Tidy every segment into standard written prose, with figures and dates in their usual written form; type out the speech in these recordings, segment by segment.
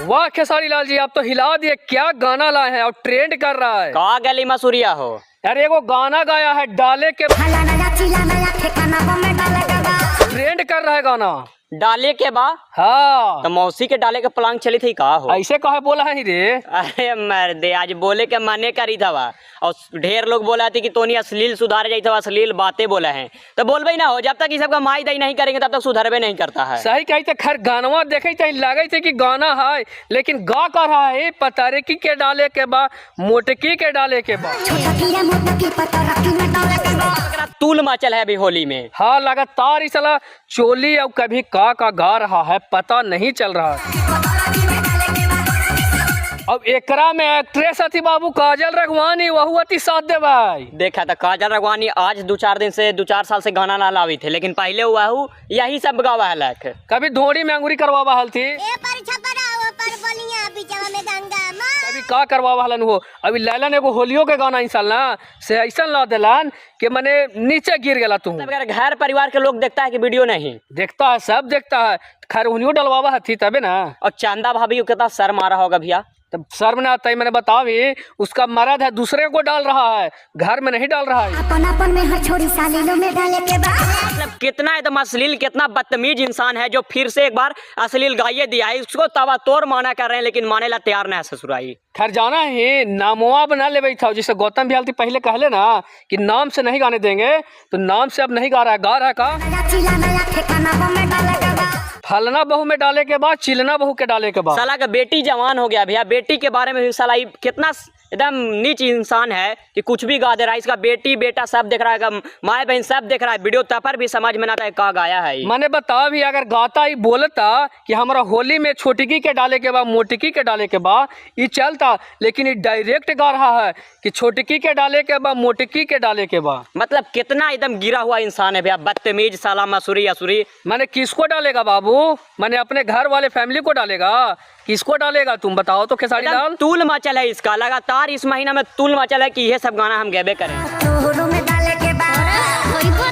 वाह खेसारी लाल जी, आप तो हिला दिए। क्या गाना लाए हैं और ट्रेंड कर रहा है। का गली मसूरिया हो अरे एगो गाना गाया है डाले के, ट्रेंड कर रहा है गाना। डाले के बा हाँ तो मौसी के डाले के प्लांग चली थी का हो। ऐसे कहे बोला है रे। अरे मर्दे आज बोले के माने करी था और ढेर लोग बोला थी कि तोनी अश्लील सुधार जाई था, अश्लील बातें बोला है तो बोलबे ना हो। जब तक ये सब का माई दई नहीं करेंगे तब तक सुधरबे नहीं करता है। सही कही थे। खैर गानवा देखे थे, लगे थे कि गाना है, लेकिन गा कर रहा है पतारेकी के डाले के बा, मोटकी के डाले के बा। तूल मचल है अभी होली में। हाँ लगातार इस साला चोली और कभी का गा रहा है, पता नहीं चल रहा है। अब एकरा में एक्ट्रेस अति बाबू काजल रघवानी, वहू अति साथ दे भाई। देखा था काजल रघवानी आज 2-4 साल से गाना ना लावी थे, लेकिन पहले वहू यही सब गावा है। कभी धोड़ी में अंगूरी करवावा हल थी, कभी का करवावा हलन हो। अभी लैलन एगो होलियो के गाना इंसान ना से ऐसा ला दिलन कि मने नीचे गिर गया तू। अगर घर परिवार के लोग देखता है कि वीडियो नहीं देखता है, सब देखता है। खैर उन्हीं डलवावा हथी तबे ना। और चांदा भाभी को कितना सर मारा होगा भैया। तब शर्म ना आता है। मैंने बतावी उसका मर्द है, दूसरे को डाल रहा है, घर में नहीं डाल रहा है। मतलब कितना एकदम अश्लील, कितना बदतमीज इंसान है जो फिर से एक बार अश्लील गाइए दिया है। उसको तवा तोड़ माना कर रहे हैं, लेकिन माने ला तैयार नहीं है ससुराई। खैर जाना है नामवा बना ले था। जिससे गौतम बिहाल पहले कहले ना कि नाम से नहीं गाने देंगे, तो नाम से अब नहीं गा रहा है। गा रहा है का फलना बहू में डाले के बाद चिलना बहू के डाले के बाद। साला का बेटी जवान हो गया भैया, बेटी के बारे में भी साला कितना एकदम नीच इंसान है कि कुछ भी गा दे रहा है। इसका बेटी बेटा सब देख रहा है, माए बहन सब देख रहा है। वीडियो तब पर भी समझ में ना आता है का गाया है। मैंने बता भी अगर गाता ही बोलता कि हमारा होली में छोटकी के डाले के बाद मोटकी के डाले के बाद ये चलता, लेकिन ये डायरेक्ट गा रहा है कि छोटकी के डाले के बाद मोटकी के डाले के बाद। मतलब कितना एकदम गिरा हुआ इंसान है भैया, बदतमीज साला मसूरी असुरी। मैंने किसको डालेगा बाबू? मैंने अपने घर वाले फैमिली को डालेगा, किसको डालेगा तुम बताओ तो खेसारी लाल। तूल मचल है इसका, लगातार इस महीना में तूल मचल है कि ये सब गाना हम गेबे करें।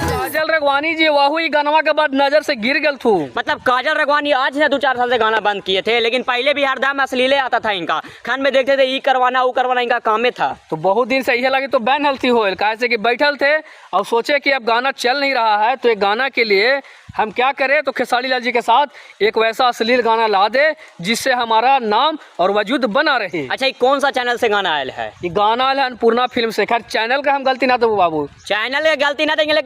काजल रघवानी जी वहू ही गानवा के बाद नजर से गिर गल थू। मतलब काजल रघवानी आज से 2-4 साल से गाना बंद किए थे, लेकिन पहले भी हरदम अश्लीले आता था इनका। खान में देखते थे ये करवाना वो करवाना, इनका काम में था। तो बहुत दिन से यही लगी तो बैन हेल्थी हो कैसे कि बैठल थे और सोचे कि अब गाना चल नहीं रहा है, तो एक गाना के लिए हम क्या करें, तो खेसारी लाल जी के साथ एक वैसा अश्लील गाना ला दे जिससे हमारा नाम और वजूद बना रहे। अच्छा ये कौन सा चैनल से गाना आयल है? ये गाना है अन्नपूर्णा फिल्म से। खैर चैनल का हम गलती ना दो बाबू, चैनल गलती ना देंगे, लेकिन